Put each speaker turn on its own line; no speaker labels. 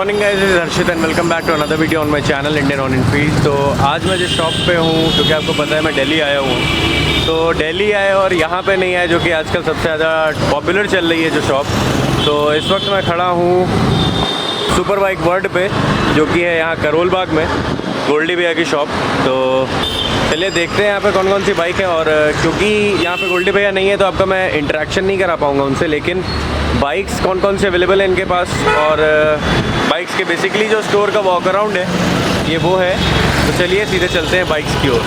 Morning guys, this is Harshit and welcome back to another video on my channel Indian on Enfield. तो आज मैं जिस shop पे हूँ, क्योंकि आपको पता है मैं दिल्ली आया हूँ, तो दिल्ली आए और यहाँ पे नहीं आया, जो कि आजकल सबसे ज़्यादा पॉपुलर चल रही है जो शॉप। तो इस वक्त मैं खड़ा हूँ सुपर बाइक वर्ल्ड पे, जो कि है यहाँ करोल बाग में, गोल्डी भैया की शॉप। तो चलिए देखते हैं यहाँ पे कौन कौन सी बाइक है। और क्योंकि यहाँ पे गोल्डी भैया नहीं है तो आपका मैं इंटरेक्शन नहीं करा पाऊँगा उनसे, लेकिन बाइक्स कौन कौन से अवेलेबल है इनके पास और बाइक्स के बेसिकली जो स्टोर का वॉक अराउंड है ये वो है। तो चलिए सीधे चलते हैं बाइक्स की ओर।